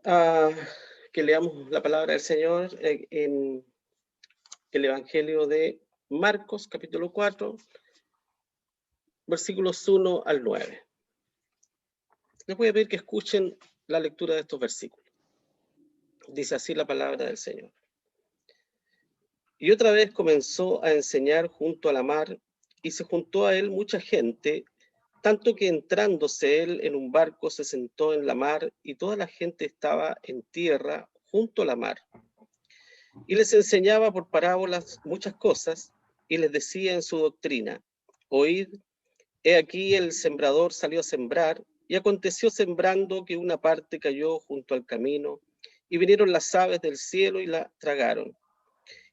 a que leamos la palabra del Señor en el Evangelio de Marcos, capítulo 4, versículos 1 al 9. Les voy a pedir que escuchen la lectura de estos versículos. Dice así la palabra del Señor. Y otra vez comenzó a enseñar junto a la mar, y se juntó a él mucha gente, tanto que entrándose él en un barco se sentó en la mar, y toda la gente estaba en tierra junto a la mar. Y les enseñaba por parábolas muchas cosas, y les decía en su doctrina: oíd, he aquí el sembrador salió a sembrar, y aconteció sembrando que una parte cayó junto al camino, y vinieron las aves del cielo y la tragaron.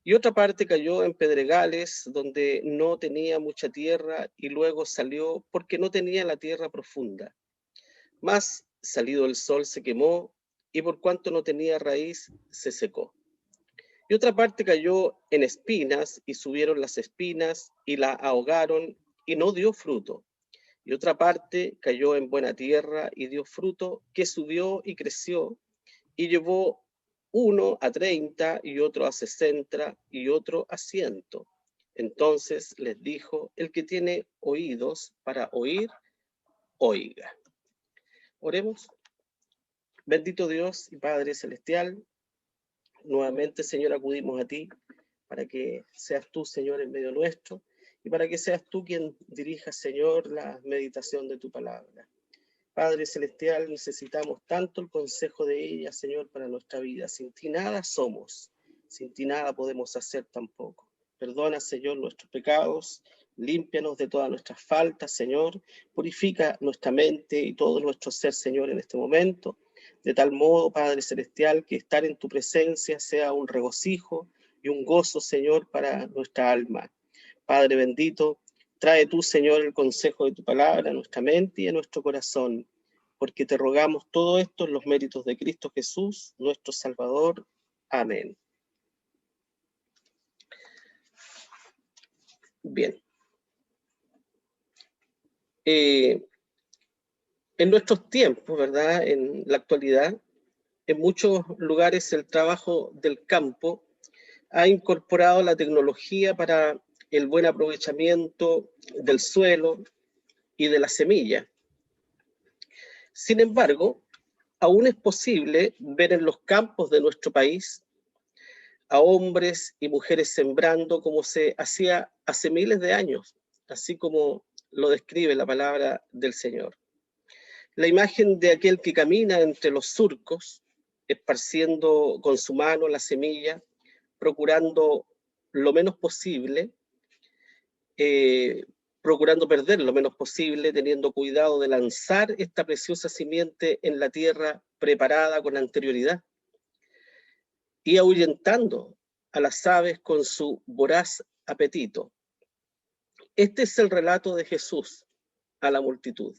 Y otra parte cayó en pedregales, donde no tenía mucha tierra, y luego salió porque no tenía la tierra profunda. Mas, salido el sol, se quemó, y por cuanto no tenía raíz, se secó. Y otra parte cayó en espinas, y subieron las espinas, y la ahogaron, y no dio fruto. Y otra parte cayó en buena tierra, y dio fruto, que subió y creció, y llevó uno a 30, y otro a 60, y otro a 100. Entonces les dijo: el que tiene oídos para oír, oiga. Oremos. Bendito Dios y Padre Celestial, nuevamente, Señor, acudimos a ti para que seas tú, Señor, en medio nuestro, y para que seas tú quien dirija, Señor, la meditación de tu palabra. Padre Celestial, necesitamos tanto el consejo de ella, Señor, para nuestra vida. Sin ti nada somos, sin ti nada podemos hacer tampoco. Perdona, Señor, nuestros pecados, límpianos de todas nuestras faltas, Señor. Purifica nuestra mente y todo nuestro ser, Señor, en este momento. De tal modo, Padre Celestial, que estar en tu presencia sea un regocijo y un gozo, Señor, para nuestra alma. Padre bendito, trae tú, Señor, el consejo de tu palabra a nuestra mente y a nuestro corazón, porque te rogamos todo esto en los méritos de Cristo Jesús, nuestro Salvador. Amén. Bien. En nuestros tiempos, ¿verdad? En la actualidad, en muchos lugares el trabajo del campo ha incorporado la tecnología para el buen aprovechamiento del suelo y de la semilla. Sin embargo, aún es posible ver en los campos de nuestro país a hombres y mujeres sembrando como se hacía hace miles de años, así como lo describe la palabra del Señor. La imagen de aquel que camina entre los surcos, esparciendo con su mano la semilla, procurando lo menos posible, procurando perder lo menos posible, teniendo cuidado de lanzar esta preciosa simiente en la tierra preparada con anterioridad, y ahuyentando a las aves con su voraz apetito. Este es el relato de Jesús a la multitud.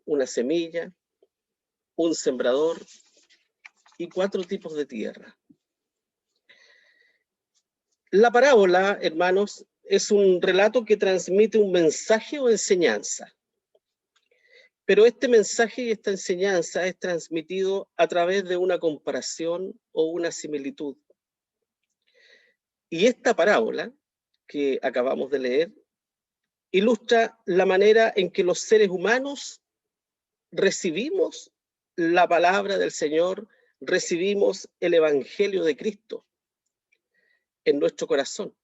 Una semilla, un sembrador y 4 tipos de tierra. La parábola, hermanos, es un relato que transmite un mensaje o enseñanza. Pero este mensaje y esta enseñanza es transmitido a través de una comparación o una similitud. Y esta parábola que acabamos de leer ilustra la manera en que los seres humanos recibimos la palabra del Señor, recibimos el Evangelio de Cristo en nuestro corazón.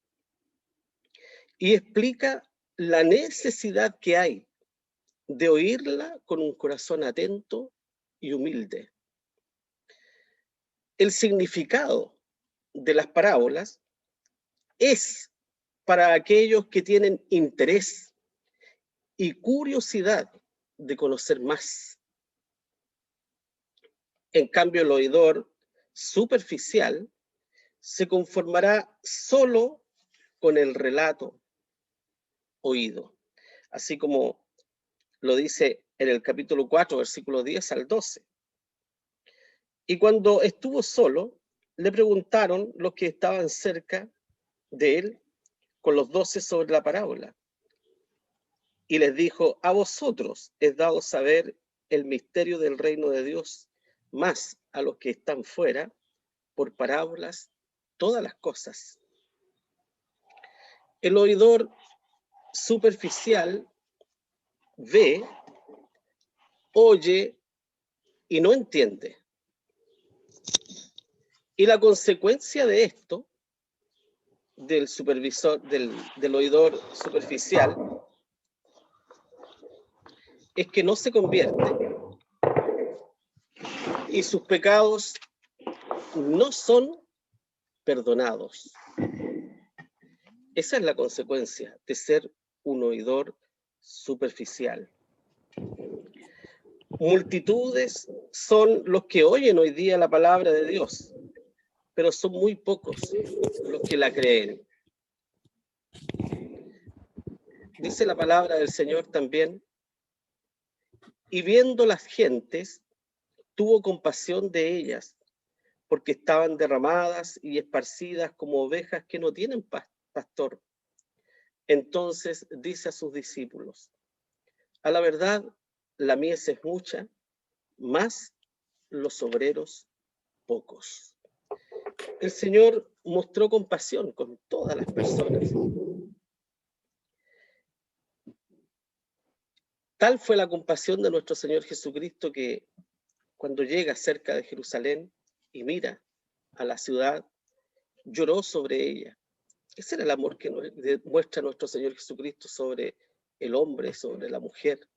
Y explica la necesidad que hay de oírla con un corazón atento y humilde. El significado de las parábolas es para aquellos que tienen interés y curiosidad de conocer más. En cambio, el oidor superficial se conformará solo con el relato oído, así como lo dice en el capítulo 4, versículo 10 al 12. Y cuando estuvo solo, le preguntaron los que estaban cerca de él con los 12 sobre la parábola. Y les dijo: a vosotros es dado saber el misterio del reino de Dios, mas a los que están fuera por parábolas todas las cosas. El oidor superficial ve, oye y no entiende. Y la consecuencia de esto, del supervisor, del oidor superficial, es que no se convierte y sus pecados no son perdonados. Esa es la consecuencia de ser un oidor superficial. Multitudes son los que oyen hoy día la palabra de Dios, pero son muy pocos los que la creen. Dice la palabra del Señor también, y viendo las gentes, tuvo compasión de ellas, porque estaban derramadas y esparcidas como ovejas que no tienen pastor. Entonces dice a sus discípulos, a la verdad, la mies es mucha, mas los obreros pocos. El Señor mostró compasión con todas las personas. Tal fue la compasión de nuestro Señor Jesucristo que cuando llega cerca de Jerusalén y mira a la ciudad, lloró sobre ella. Ese era el amor que muestra nuestro Señor Jesucristo sobre el hombre, sobre la mujer.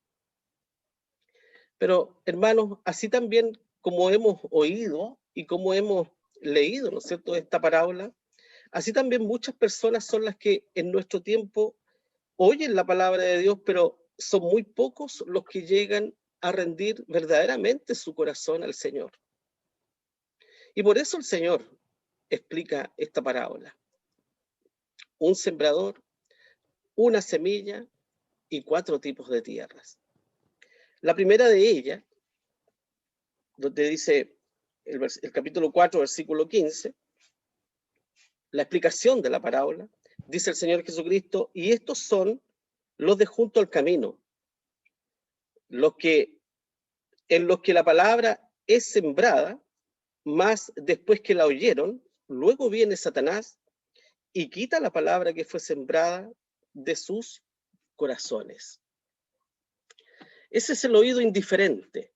Pero, hermanos, así también como hemos oído y como hemos leído, ¿no es cierto?, esta parábola, así también muchas personas son las que en nuestro tiempo oyen la palabra de Dios, pero son muy pocos los que llegan a rendir verdaderamente su corazón al Señor. Y por eso el Señor explica esta parábola. Un sembrador, una semilla y 4 tipos de tierras. La primera de ellas, donde dice el capítulo 4, versículo 15, la explicación de la parábola, dice el Señor Jesucristo, y estos son los de junto al camino, en los que la palabra es sembrada, mas después que la oyeron, luego viene Satanás y quita la palabra que fue sembrada de sus corazones. Ese es el oído indiferente.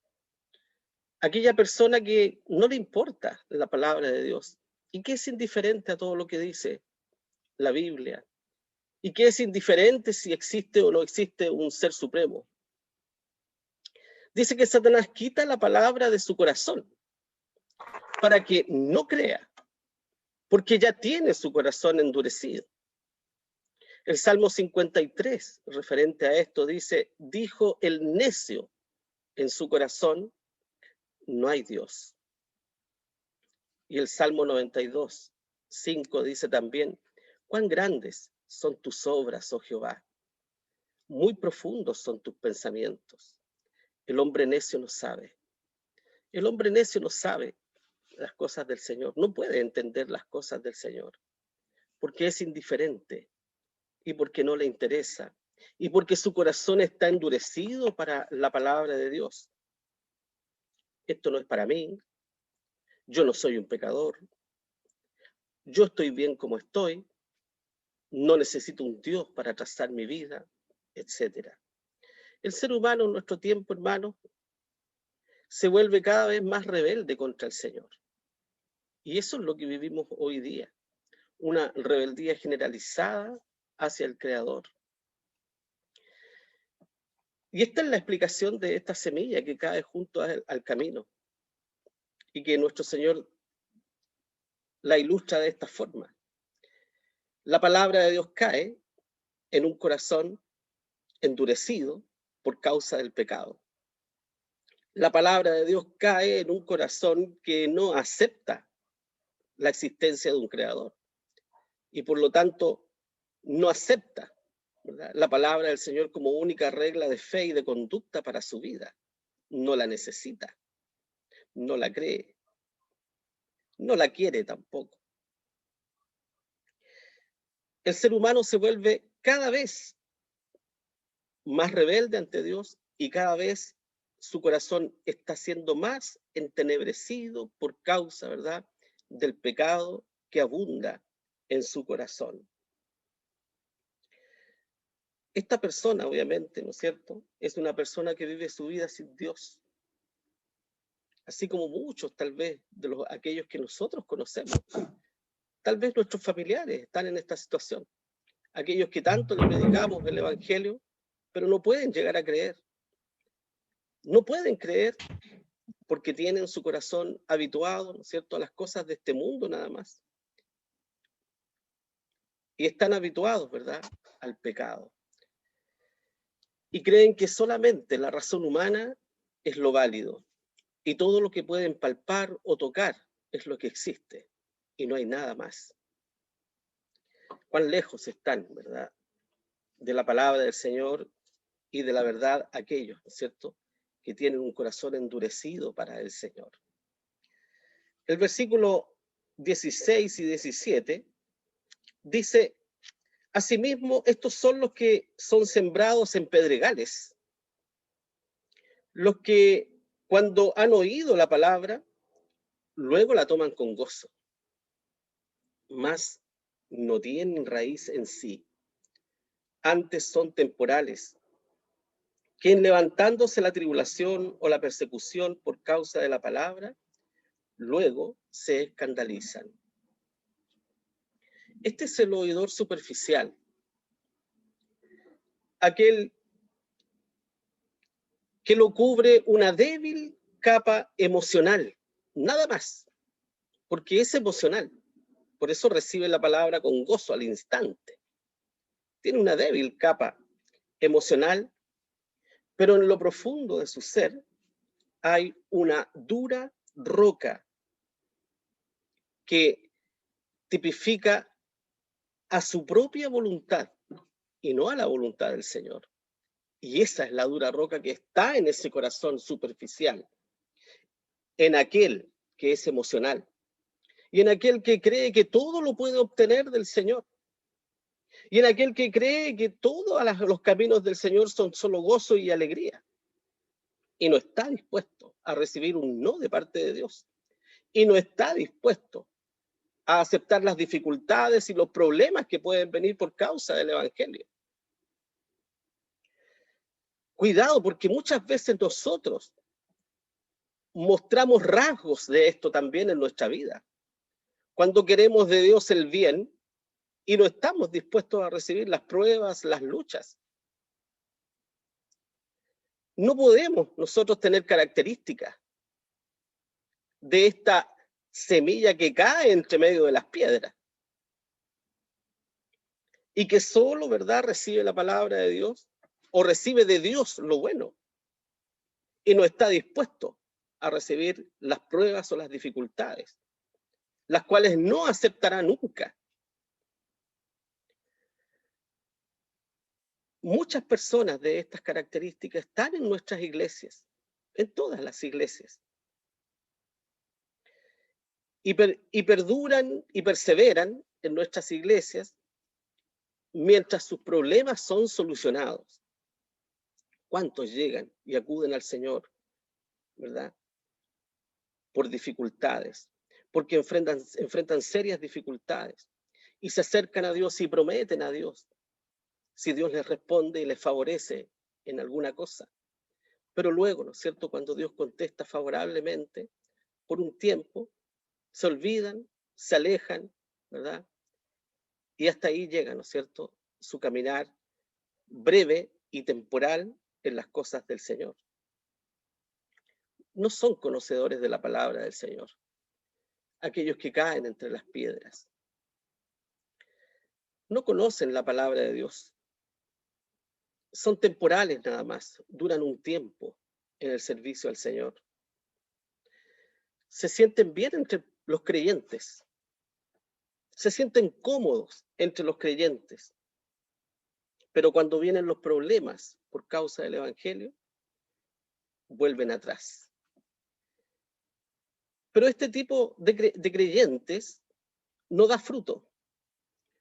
Aquella persona que no le importa la palabra de Dios y que es indiferente a todo lo que dice la Biblia y que es indiferente si existe o no existe un ser supremo. Dice que Satanás quita la palabra de su corazón para que no crea, porque ya tiene su corazón endurecido. El Salmo 53, referente a esto, dice, dijo el necio en su corazón, no hay Dios. Y el Salmo 92, 5 dice también, cuán grandes son tus obras, oh Jehová, muy profundos son tus pensamientos. El hombre necio no sabe. El hombre necio no sabe las cosas del Señor, no puede entender las cosas del Señor, porque es indiferente y porque no le interesa y porque su corazón está endurecido para la palabra de Dios. Esto no es para mí, yo no soy un pecador, yo estoy bien como estoy, no necesito un Dios para trazar mi vida, etc. El ser humano en nuestro tiempo, hermano, se vuelve cada vez más rebelde contra el Señor. Y eso es lo que vivimos hoy día, una rebeldía generalizada hacia el Creador. Y esta es la explicación de esta semilla que cae junto al camino y que nuestro Señor la ilustra de esta forma. La palabra de Dios cae en un corazón endurecido por causa del pecado. La palabra de Dios cae en un corazón que no acepta la existencia de un creador y por lo tanto no acepta, ¿verdad?, la palabra del Señor como única regla de fe y de conducta para su vida. No la necesita, no la cree, no la quiere tampoco. El ser humano se vuelve cada vez más rebelde ante Dios y cada vez su corazón está siendo más entenebrecido por causa, ¿verdad?, del pecado que abunda en su corazón. Esta persona, obviamente, ¿no es cierto?, es una persona que vive su vida sin Dios. Así como muchos, tal vez, de aquellos que nosotros conocemos. Tal vez nuestros familiares están en esta situación. Aquellos que tanto les predicamos el Evangelio, pero no pueden llegar a creer. No pueden creer porque tienen su corazón habituado, ¿no es cierto?, a las cosas de este mundo nada más. Y están habituados, ¿verdad?, al pecado. Y creen que solamente la razón humana es lo válido. Y todo lo que pueden palpar o tocar es lo que existe. Y no hay nada más. Cuán lejos están, ¿verdad?, de la palabra del Señor y de la verdad aquellos, ¿no es cierto?, que tienen un corazón endurecido para el Señor. El versículo 16 y 17 dice: asimismo, estos son los que son sembrados en pedregales, los que cuando han oído la palabra, luego la toman con gozo, mas no tienen raíz en sí, antes son temporales, que en levantándose la tribulación o la persecución por causa de la palabra, luego se escandalizan. Este es el oidor superficial, aquel que lo cubre una débil capa emocional, nada más, porque es emocional. Por eso recibe la palabra con gozo al instante. Tiene una débil capa emocional, pero en lo profundo de su ser hay una dura roca que tipifica a su propia voluntad y no a la voluntad del Señor. Y esa es la dura roca que está en ese corazón superficial, en aquel que es emocional y en aquel que cree que todo lo puede obtener del Señor y en aquel que cree que todos los caminos del Señor son solo gozo y alegría y no está dispuesto a recibir un no de parte de Dios y no está dispuesto a aceptar las dificultades y los problemas que pueden venir por causa del Evangelio. Cuidado, porque muchas veces nosotros mostramos rasgos de esto también en nuestra vida. Cuando queremos de Dios el bien y no estamos dispuestos a recibir las pruebas, las luchas. No podemos nosotros tener características de esta semilla que cae entre medio de las piedras y que solo, ¿verdad?, recibe la palabra de Dios o recibe de Dios lo bueno y no está dispuesto a recibir las pruebas o las dificultades, las cuales no aceptará nunca. Muchas personas de estas características están en nuestras iglesias, en todas las iglesias, y perduran y perseveran en nuestras iglesias mientras sus problemas son solucionados. ¿Cuántos llegan y acuden al Señor, verdad?, por dificultades, porque enfrentan serias dificultades y se acercan a Dios y prometen a Dios si Dios les responde y les favorece en alguna cosa. Pero luego, ¿no es cierto?, cuando Dios contesta favorablemente, por un tiempo, se olvidan, se alejan, ¿verdad? Y hasta ahí llega, ¿no es cierto?, su caminar breve y temporal en las cosas del Señor. No son conocedores de la palabra del Señor, aquellos que caen entre las piedras. No conocen la palabra de Dios. Son temporales nada más, duran un tiempo en el servicio al Señor. Se sienten bien entre los creyentes, se sienten cómodos entre los creyentes, pero cuando vienen los problemas por causa del Evangelio, vuelven atrás. Pero este tipo de creyentes no da fruto,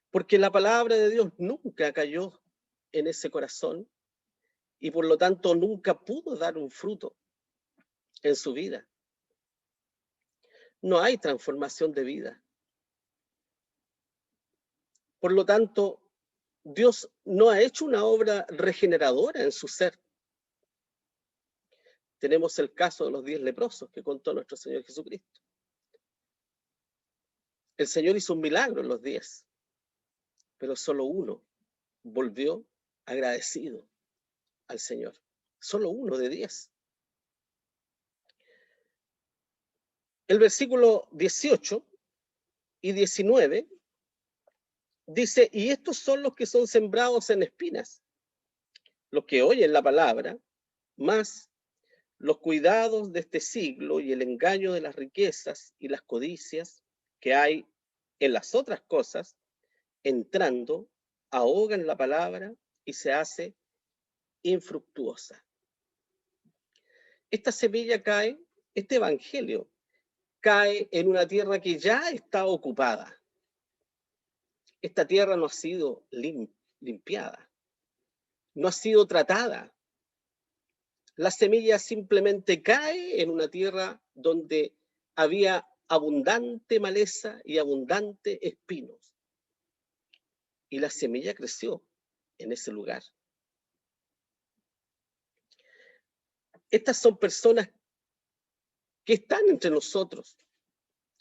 porque la palabra de Dios nunca cayó en ese corazón y por lo tanto nunca pudo dar un fruto en su vida. No hay transformación de vida. Por lo tanto, Dios no ha hecho una obra regeneradora en su ser. Tenemos el caso de los 10 leprosos que contó nuestro Señor Jesucristo. El Señor hizo un milagro en los 10, pero solo uno volvió agradecido al Señor. Solo uno de 10. El versículo 18 y 19 dice, y estos son los que son sembrados en espinas, los que oyen la palabra, más los cuidados de este siglo y el engaño de las riquezas y las codicias que hay en las otras cosas, entrando, ahogan la palabra y se hace infructuosa. Esta semilla cae, este evangelio cae en una tierra que ya está ocupada. Esta tierra no ha sido limpiada, no ha sido tratada. La semilla simplemente cae en una tierra donde había abundante maleza y abundante espinos. Y la semilla creció en ese lugar. Estas son personas que están entre nosotros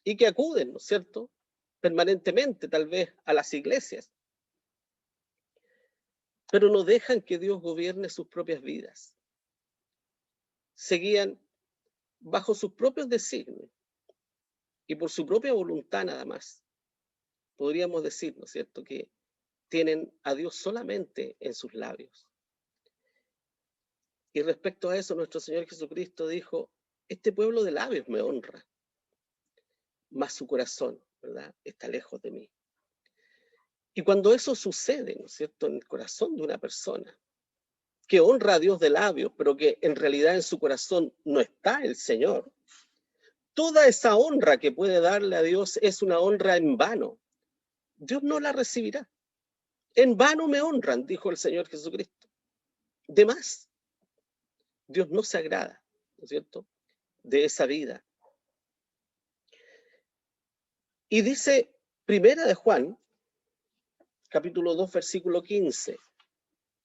y que acuden, ¿no es cierto?, permanentemente tal vez a las iglesias, pero no dejan que Dios gobierne sus propias vidas. Seguían bajo sus propios designios y por su propia voluntad nada más. Podríamos decir, ¿no es cierto?, que tienen a Dios solamente en sus labios. Y respecto a eso, nuestro Señor Jesucristo dijo, este pueblo de labios me honra, mas su corazón, ¿verdad?, está lejos de mí. Y cuando eso sucede, ¿no es cierto?, en el corazón de una persona que honra a Dios de labios, pero que en realidad en su corazón no está el Señor, toda esa honra que puede darle a Dios es una honra en vano. Dios no la recibirá. En vano me honran, dijo el Señor Jesucristo. De más. Dios no se agrada, ¿no es cierto?, de esa vida. Y dice Primera de Juan, capítulo 2, versículo 15,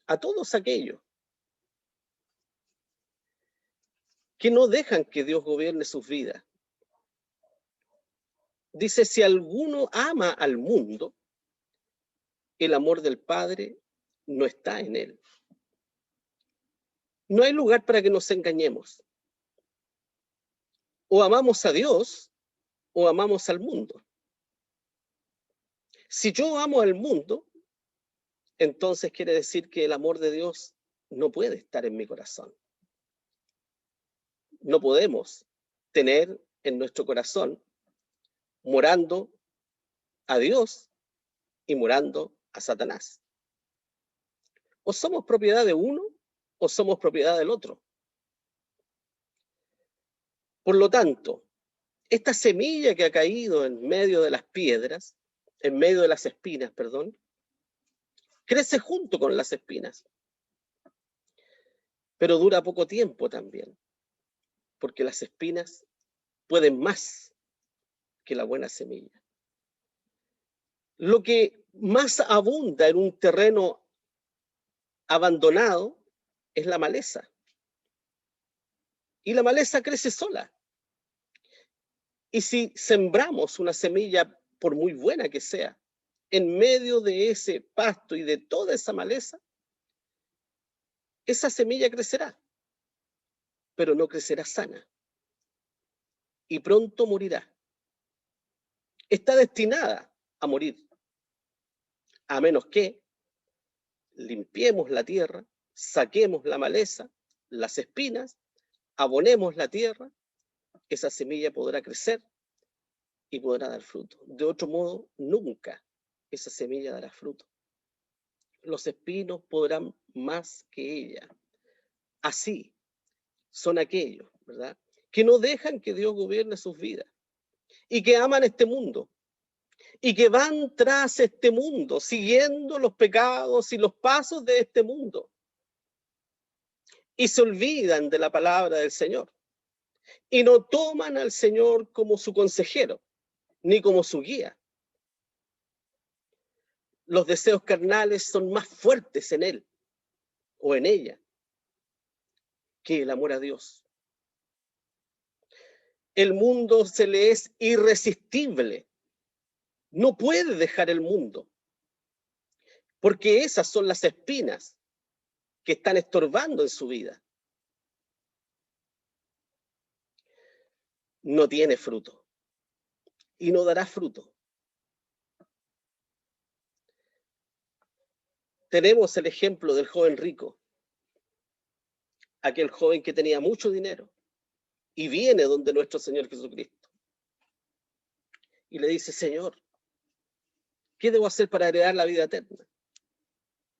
a todos aquellos que no dejan que Dios gobierne sus vidas. Dice, si alguno ama al mundo, el amor del Padre no está en él. No hay lugar para que nos engañemos. O amamos a Dios o amamos al mundo. Si yo amo al mundo, entonces quiere decir que el amor de Dios no puede estar en mi corazón. No podemos tener en nuestro corazón morando a Dios y morando a Satanás. O somos propiedad de uno o somos propiedad del otro. Por lo tanto, esta semilla que ha caído en medio de las piedras, en medio de las espinas, perdón, crece junto con las espinas. Pero dura poco tiempo también, porque las espinas pueden más que la buena semilla. Lo que más abunda en un terreno abandonado es la maleza. Y la maleza crece sola. Y si sembramos una semilla, por muy buena que sea, en medio de ese pasto y de toda esa maleza, esa semilla crecerá, pero no crecerá sana. Y pronto morirá. Está destinada a morir, a menos que limpiemos la tierra, saquemos la maleza, las espinas, abonemos la tierra, esa semilla podrá crecer y podrá dar fruto. De otro modo, nunca esa semilla dará fruto. Los espinos podrán más que ella. Así son aquellos, ¿verdad?, que no dejan que Dios gobierne sus vidas y que aman este mundo y que van tras este mundo, siguiendo los pecados y los pasos de este mundo y se olvidan de la palabra del Señor. y no toman al Señor como su consejero, ni como su guía. Los deseos carnales son más fuertes en él o en ella que el amor a Dios. El mundo se le es irresistible. No puede dejar el mundo, porque esas son las espinas que están estorbando en su vida. No tiene fruto y no dará fruto. Tenemos el ejemplo del joven rico, aquel joven que tenía mucho dinero y viene donde nuestro Señor Jesucristo y le dice: Señor, ¿qué debo hacer para heredar la vida eterna?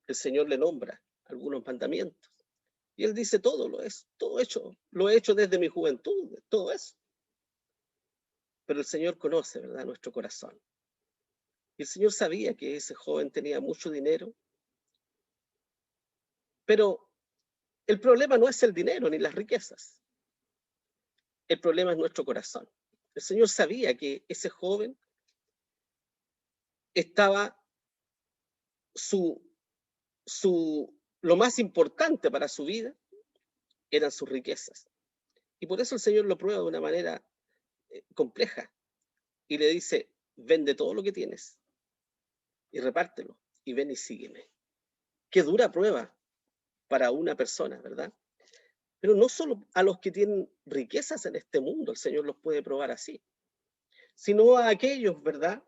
El Señor le nombra algunos mandamientos y él dice: todo lo he hecho desde mi juventud, todo eso. Pero el Señor conoce, ¿verdad?, nuestro corazón. Y el Señor sabía que ese joven tenía mucho dinero, pero el problema no es el dinero ni las riquezas. El problema es nuestro corazón. El Señor sabía que ese joven estaba lo más importante para su vida eran sus riquezas. Y por eso el Señor lo prueba de una manera compleja y le dice: vende todo lo que tienes y repártelo y ven y sígueme. Qué dura prueba para una persona, ¿verdad? Pero no solo a los que tienen riquezas en este mundo el Señor los puede probar así, sino a aquellos, ¿verdad?,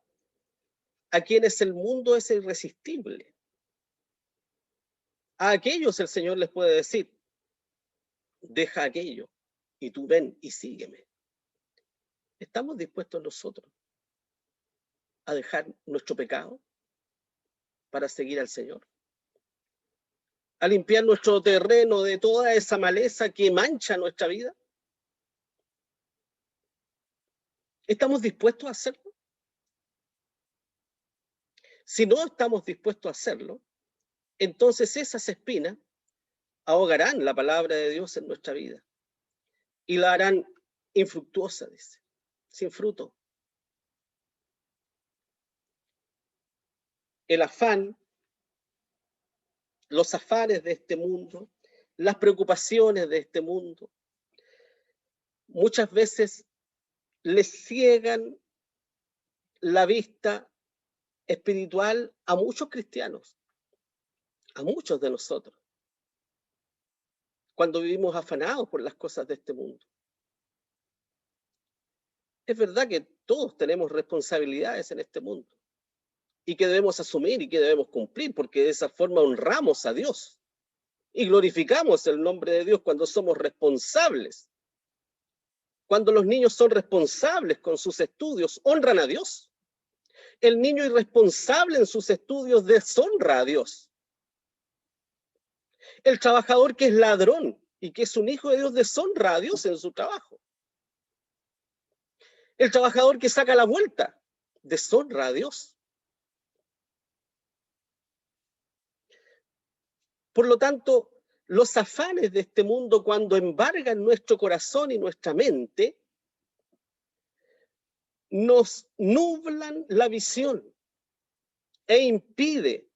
a quienes el mundo es irresistible. A aquellos el Señor les puede decir: deja aquello y tú ven y sígueme. ¿Estamos dispuestos nosotros a dejar nuestro pecado para seguir al Señor? ¿A limpiar nuestro terreno de toda esa maleza que mancha nuestra vida? ¿Estamos dispuestos a hacerlo? Si no estamos dispuestos a hacerlo, entonces esas espinas ahogarán la palabra de Dios en nuestra vida y la harán infructuosa, dice, sin fruto. El afán, los afanes de este mundo, las preocupaciones de este mundo, muchas veces les ciegan la vista espiritual a muchos cristianos, a muchos de nosotros, cuando vivimos afanados por las cosas de este mundo. Es verdad que todos tenemos responsabilidades en este mundo y que debemos asumir y que debemos cumplir, porque de esa forma honramos a Dios y glorificamos el nombre de Dios cuando somos responsables. Cuando los niños son responsables con sus estudios, honran a Dios. El niño irresponsable en sus estudios deshonra a Dios. El trabajador que es ladrón y que es un hijo de Dios deshonra a Dios en su trabajo. El trabajador que saca la vuelta deshonra a Dios. Por lo tanto, los afanes de este mundo, cuando embargan nuestro corazón y nuestra mente, nos nublan la visión e impiden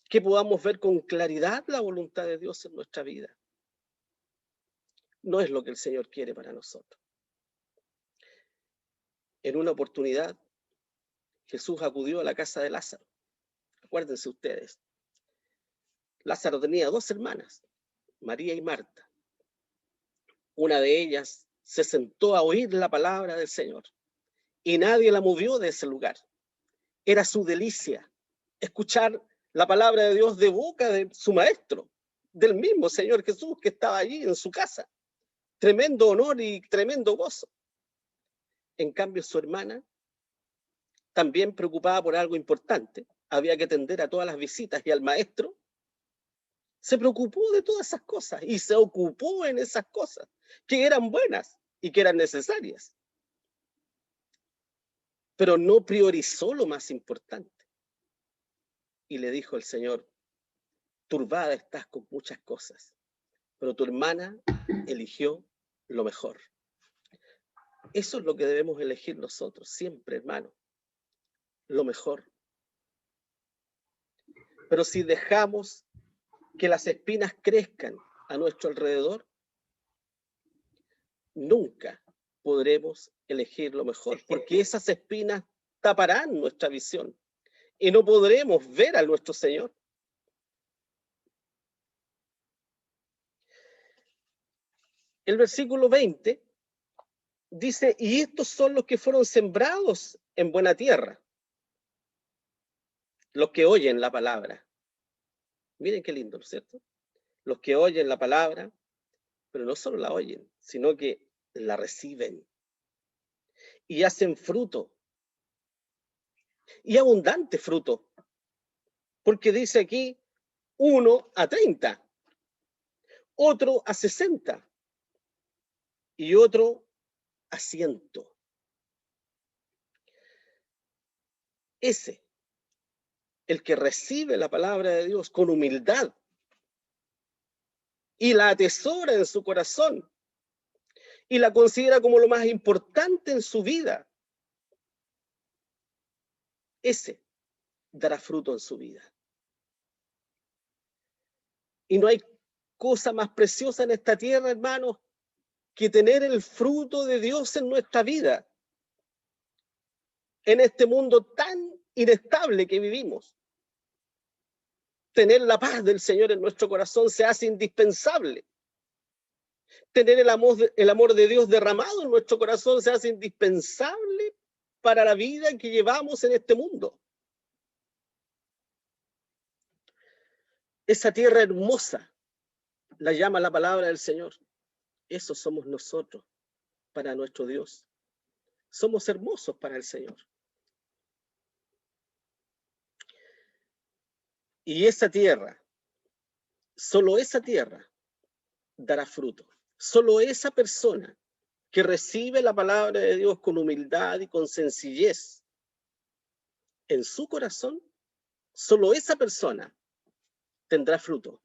que podamos ver con claridad la voluntad de Dios en nuestra vida. No es lo que el Señor quiere para nosotros. En una oportunidad, Jesús acudió a la casa de Lázaro. Acuérdense ustedes. Lázaro tenía 2 hermanas, María y Marta. Una de ellas se sentó a oír la palabra del Señor y nadie la movió de ese lugar. Era su delicia escuchar la palabra de Dios de boca de su maestro, del mismo Señor Jesús que estaba allí en su casa. Tremendo honor y tremendo gozo. En cambio, su hermana, también preocupada por algo importante, había que atender a todas las visitas y al maestro, se preocupó de todas esas cosas y se ocupó en esas cosas que eran buenas y que eran necesarias. Pero no priorizó lo más importante. Y le dijo el Señor: turbada estás con muchas cosas, pero tu hermana eligió lo mejor. Eso es lo que debemos elegir nosotros, siempre, hermano, lo mejor. Pero si dejamos que las espinas crezcan a nuestro alrededor, nunca podremos elegir lo mejor, porque esas espinas taparán nuestra visión y no podremos ver a nuestro Señor. El versículo 20 dice, y estos son los que fueron sembrados en buena tierra, los que oyen la palabra. Miren qué lindo, ¿no es cierto? Los que oyen la palabra, pero no solo la oyen, sino que la reciben y hacen fruto, y abundante fruto, porque dice aquí, uno a 30, otro a 60 y otro a 100. Ese, el que recibe la palabra de Dios con humildad y la atesora en su corazón y la considera como lo más importante en su vida, ese dará fruto en su vida. Y no hay cosa más preciosa en esta tierra, hermanos, que tener el fruto de Dios en nuestra vida, en este mundo tan inestable que vivimos. Tener la paz del Señor en nuestro corazón se hace indispensable. Tener el amor de Dios derramado en nuestro corazón se hace indispensable para la vida que llevamos en este mundo. Esa tierra hermosa la llama la palabra del Señor. Eso somos nosotros para nuestro Dios. Somos hermosos para el Señor. Y esa tierra, solo esa tierra dará fruto. Solo esa persona que recibe la palabra de Dios con humildad y con sencillez en su corazón, solo esa persona tendrá fruto.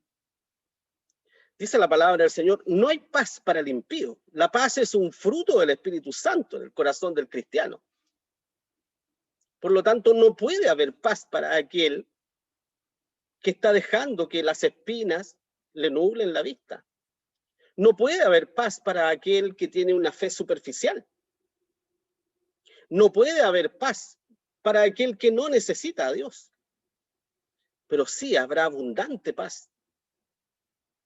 Dice la palabra del Señor, no hay paz para el impío. La paz es un fruto del Espíritu Santo en el corazón del cristiano. Por lo tanto, no puede haber paz para aquel que está dejando que las espinas le nublen la vista. No puede haber paz para aquel que tiene una fe superficial. No puede haber paz para aquel que no necesita a Dios. Pero sí habrá abundante paz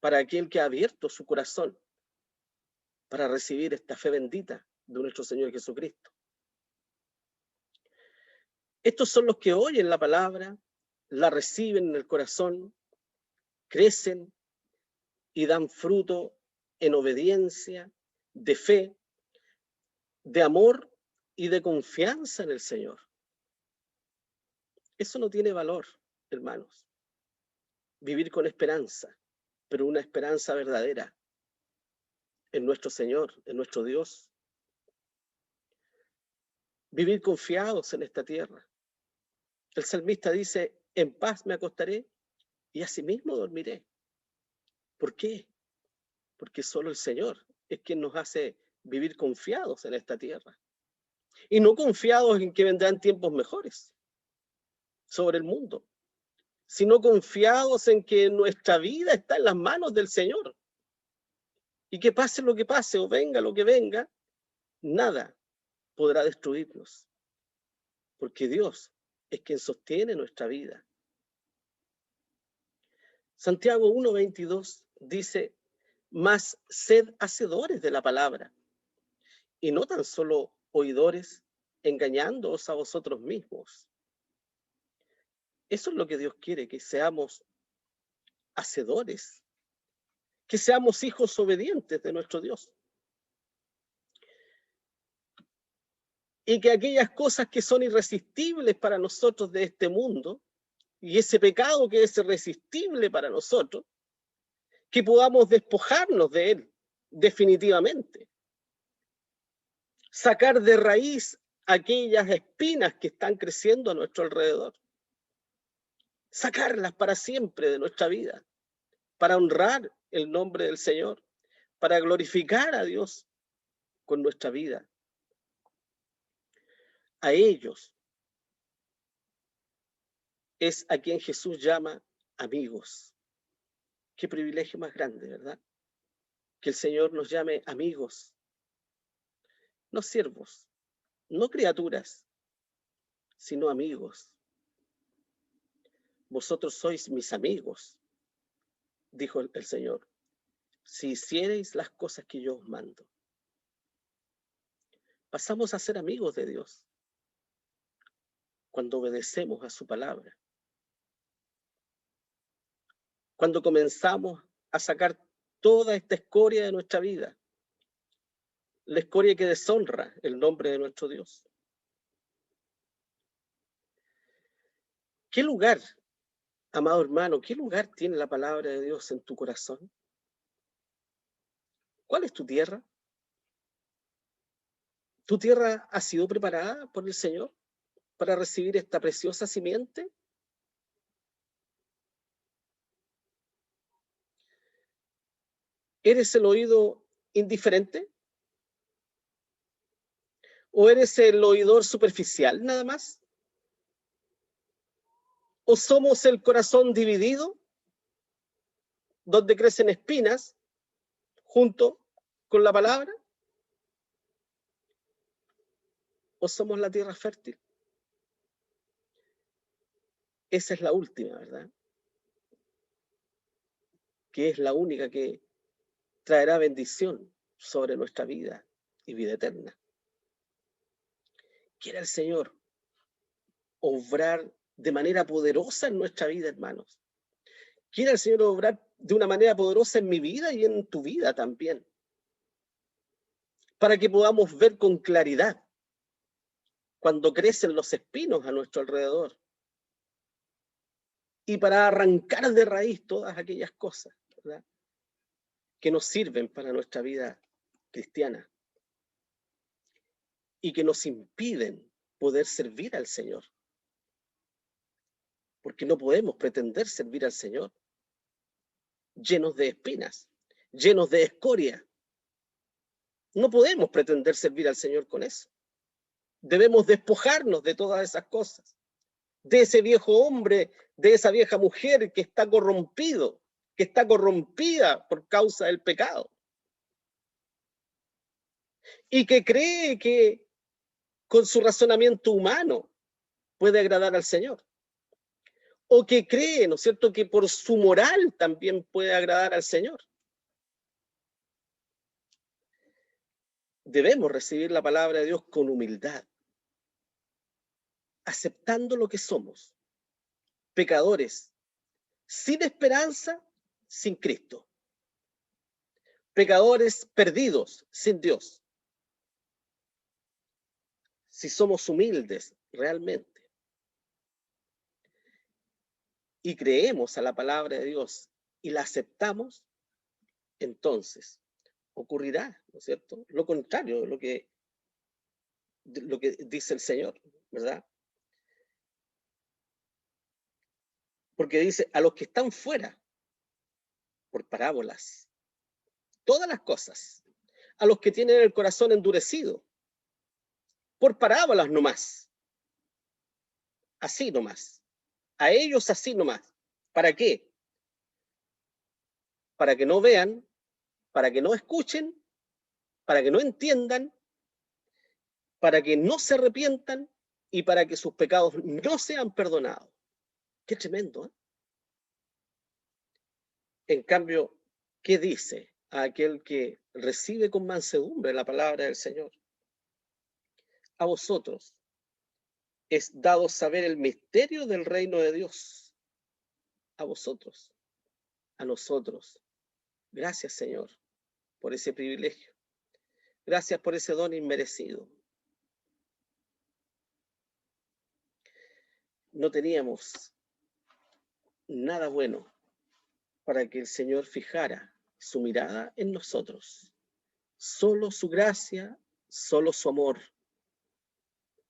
para aquel que ha abierto su corazón para recibir esta fe bendita de nuestro Señor Jesucristo. Estos son los que oyen la palabra, la reciben en el corazón, crecen y dan fruto en obediencia, de fe, de amor y de confianza en el Señor. Eso no tiene valor, hermanos. Vivir con esperanza, pero una esperanza verdadera en nuestro Señor, en nuestro Dios. Vivir confiados en esta tierra. El salmista dice, en paz me acostaré y asimismo dormiré. ¿Por qué? Porque solo el Señor es quien nos hace vivir confiados en esta tierra. Y no confiados en que vendrán tiempos mejores sobre el mundo, sino confiados en que nuestra vida está en las manos del Señor. Y que pase lo que pase o venga lo que venga, nada podrá destruirnos. Porque Dios es quien sostiene nuestra vida. Santiago 1:22 dice, mas sed hacedores de la palabra, y no tan solo oidores, engañándoos a vosotros mismos. Eso es lo que Dios quiere, que seamos hacedores, que seamos hijos obedientes de nuestro Dios. Y que aquellas cosas que son irresistibles para nosotros de este mundo, y ese pecado que es irresistible para nosotros, que podamos despojarnos de él definitivamente. Sacar de raíz aquellas espinas que están creciendo a nuestro alrededor. Sacarlas para siempre de nuestra vida, para honrar el nombre del Señor, para glorificar a Dios con nuestra vida. A ellos es a quien Jesús llama amigos. Qué privilegio más grande, ¿verdad? Que el Señor nos llame amigos, no siervos, no criaturas, sino amigos. Vosotros sois mis amigos, dijo el Señor, si hiciereis las cosas que yo os mando. Pasamos a ser amigos de Dios cuando obedecemos a su palabra. Cuando comenzamos a sacar toda esta escoria de nuestra vida, la escoria que deshonra el nombre de nuestro Dios. ¿Qué lugar, amado hermano, qué lugar tiene la palabra de Dios en tu corazón? ¿Cuál es tu tierra? ¿Tu tierra ha sido preparada por el Señor para recibir esta preciosa simiente? ¿Eres el oído indiferente? ¿O eres el oidor superficial nada más? ¿O somos el corazón dividido, donde crecen espinas junto con la palabra? ¿O somos la tierra fértil? Esa es la última, ¿verdad? Que es la única que traerá bendición sobre nuestra vida y vida eterna. Quiera el Señor obrar de manera poderosa en nuestra vida, hermanos. Quiera el Señor obrar de una manera poderosa en mi vida y en tu vida también, para que podamos ver con claridad cuando crecen los espinos a nuestro alrededor y para arrancar de raíz todas aquellas cosas, ¿verdad?, que nos sirven para nuestra vida cristiana y que nos impiden poder servir al Señor. Porque no podemos pretender servir al Señor llenos de espinas, llenos de escoria. No podemos pretender servir al Señor con eso. Debemos despojarnos de todas esas cosas, de ese viejo hombre, de esa vieja mujer que está corrompido, que está corrompida por causa del pecado y que cree que con su razonamiento humano puede agradar al Señor, o que cree, ¿no es cierto?, que por su moral también puede agradar al Señor. Debemos recibir la palabra de Dios con humildad, aceptando lo que somos, pecadores, sin esperanza, sin Cristo, pecadores perdidos, sin Dios. Si somos humildes realmente y creemos a la palabra de Dios y la aceptamos, entonces ocurrirá, ¿no es cierto?, lo contrario de lo que dice el Señor, ¿verdad? Porque dice, a los que están fuera, por parábolas, todas las cosas, a los que tienen el corazón endurecido, por parábolas nomás, así nomás, a ellos así nomás. ¿Para qué? Para que no vean, para que no escuchen, para que no entiendan, para que no se arrepientan y para que sus pecados no sean perdonados. Qué tremendo, ¿eh? En cambio, ¿qué dice a aquel que recibe con mansedumbre la palabra del Señor? A vosotros es dado saber el misterio del reino de Dios. A vosotros, a nosotros. Gracias, Señor, por ese privilegio. Gracias por ese don inmerecido. No teníamos nada bueno para que el Señor fijara su mirada en nosotros. Solo su gracia, solo su amor,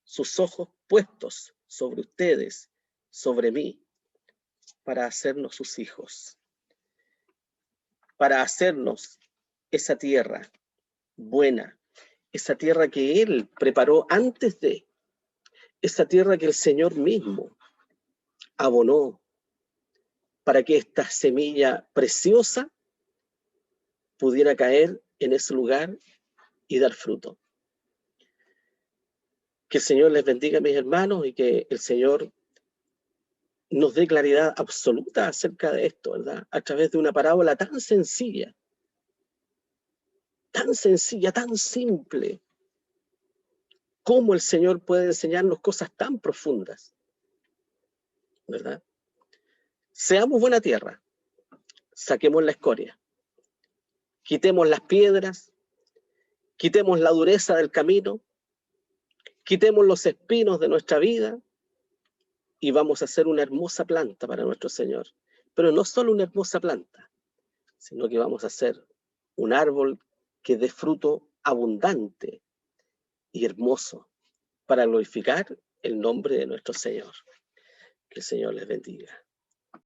sus ojos puestos sobre ustedes, sobre mí, para hacernos sus hijos, para hacernos esa tierra buena, esa tierra que Él preparó antes de, esa tierra que el Señor mismo abonó para que esta semilla preciosa pudiera caer en ese lugar y dar fruto. Que el Señor les bendiga, mis hermanos, y que el Señor nos dé claridad absoluta acerca de esto, ¿verdad? A través de una parábola tan sencilla, tan simple. Cómo el Señor puede enseñarnos cosas tan profundas, ¿verdad? Seamos buena tierra, saquemos la escoria, quitemos las piedras, quitemos la dureza del camino, quitemos los espinos de nuestra vida y vamos a hacer una hermosa planta para nuestro Señor. Pero no solo una hermosa planta, sino que vamos a hacer un árbol que dé fruto abundante y hermoso para glorificar el nombre de nuestro Señor. Que el Señor les bendiga.